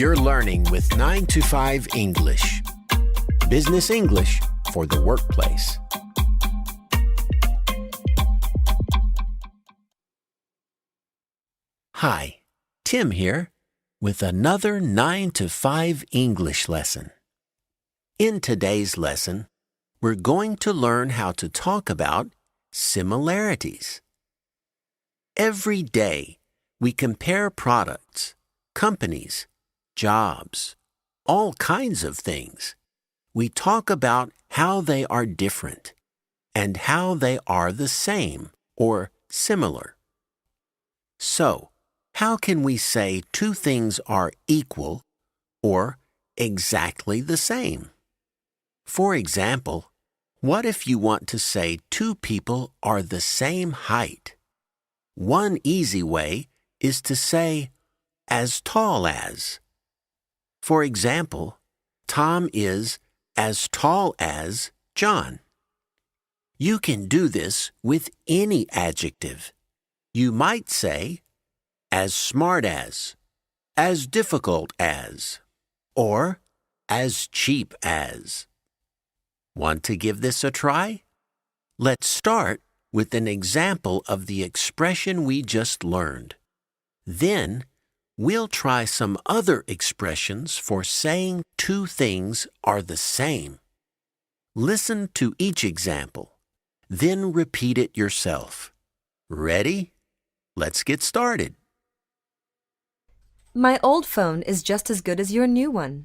You're learning with 9 to 5 English. Business English for the workplace. Hi, Tim here with another 9 to 5 English lesson. In today's lesson, we're going to learn how to talk about similarities. Every day, we compare products, companies, jobs, all kinds of things. We talk about how they are different and how they are the same or similar. So, how can we say two things are equal or exactly the same? For example, what if you want to say two people are the same height? One easy way is to say, as tall as. For example, Tom is as tall as John. You can do this with any adjective. You might say, as smart as difficult as, or as cheap as. Want to give this a try? Let's start with an example of the expression we just learned. Then, we'll try some other expressions for saying two things are the same. Listen to each example, then repeat it yourself. Ready? Let's get started. My old phone is just as good as your new one.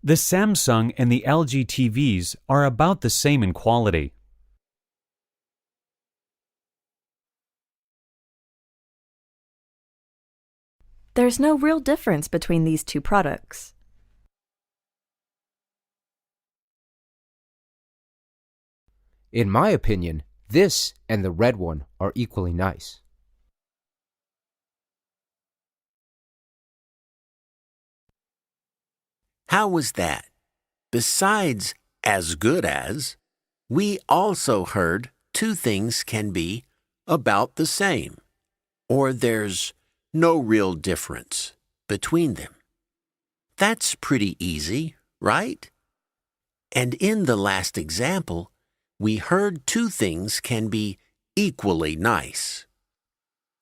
The Samsung and the LG TVs are about the same in quality. There's no real difference between these two products. In my opinion, this and the red one are equally nice. How was that? Besides as good as, we also heard two things can be about the same, or there's no real difference between them. That's pretty easy, right? And in the last example, we heard two things can be equally nice.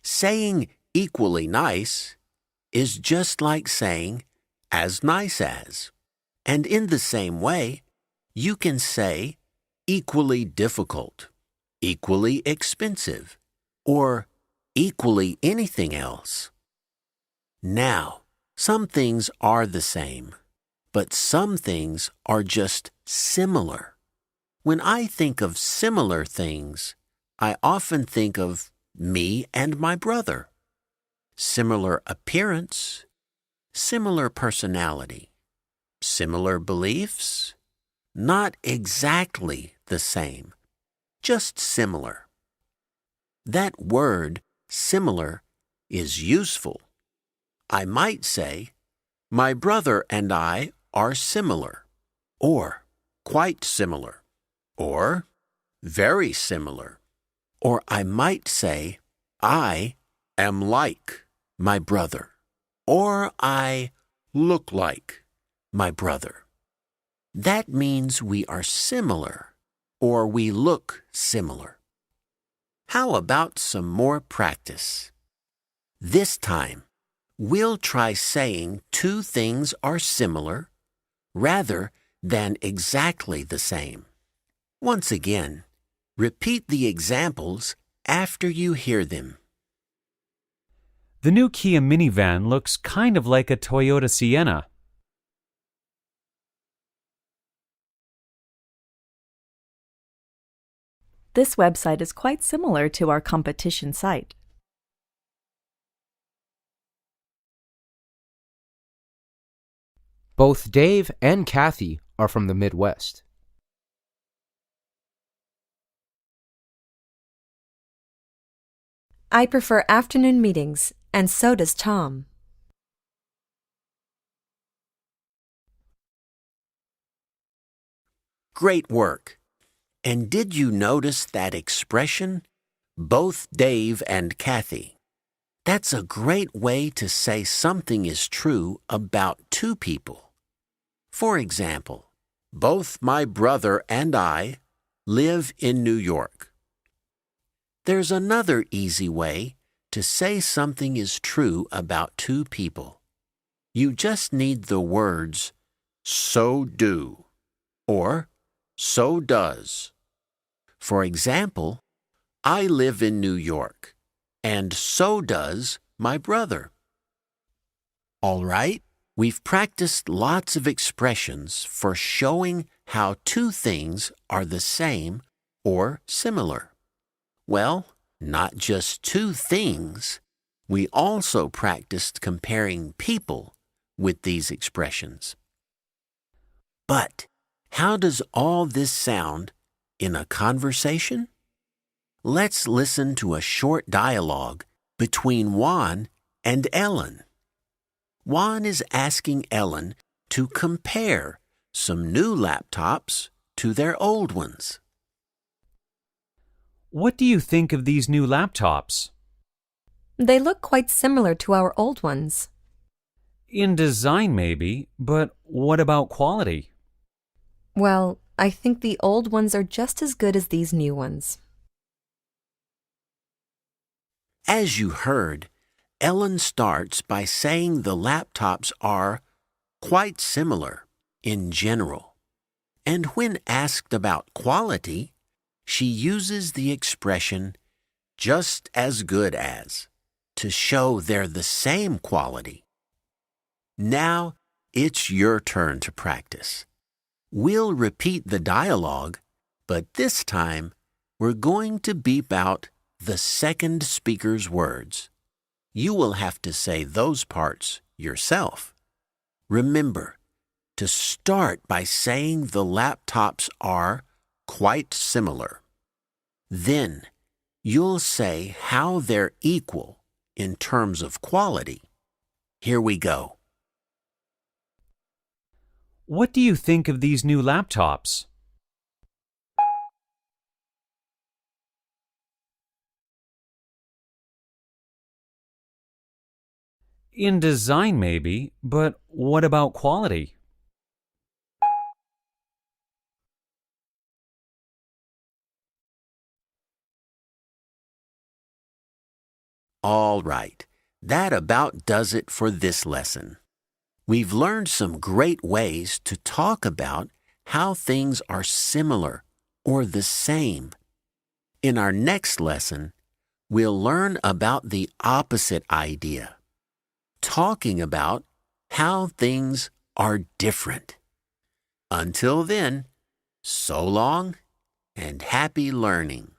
Saying equally nice is just like saying as nice as. And in the same way, you can say equally difficult, equally expensive, or equally anything else. Now, some things are the same, but some things are just similar. When I think of similar things, I often think of me and my brother. Similar appearance, similar personality, similar beliefs, not exactly the same, just similar. That word, similar, is useful. I might say, my brother and I are similar, or quite similar, or very similar. Or I might say, I am like my brother, or I look like my brother. That means we are similar, or we look similar. How about some more practice? This time, we'll try saying two things are similar rather than exactly the same. Once again, repeat the examples after you hear them. The new Kia minivan looks kind of like a Toyota Sienna. This website is quite similar to our competition site. Both Dave and Kathy are from the Midwest. I prefer afternoon meetings, and so does Tom. Great work. And did you notice that expression? both Dave and Kathy. That's a great way to say something is true about two people. For example, both my brother and I live in New York. There's another easy way to say something is true about two people. You just need the words so do or so does. For example, I live in New York, and so does my brother. All right, we've practiced lots of expressions for showing how two things are the same or similar. Well, not just two things. We also practiced comparing people with these expressions. But how does all this sound in a conversation? Let's listen to a short dialogue between Juan and Ellen. Juan is asking Ellen to compare some new laptops to their old ones. What do you think of these new laptops? They look quite similar to our old ones. In design, maybe, but what about quality? Well, I think the old ones are just as good as these new ones. As you heard, Ellen starts by saying the laptops are quite similar in general. And when asked about quality, she uses the expression just as good as to show they're the same quality. Now it's your turn to practice. We'll repeat the dialogue, but this time we're going to beep out the second speaker's words. You will have to say those parts yourself. Remember to start by saying the laptops are quite similar. Then you'll say how they're equal in terms of quality. Here we go. What do you think of these new laptops? In design, maybe, but what about quality? All right, that about does it for this lesson. We've learned some great ways to talk about how things are similar or the same. In our next lesson, we'll learn about the opposite idea, talking about how things are different. Until then, so long and happy learning.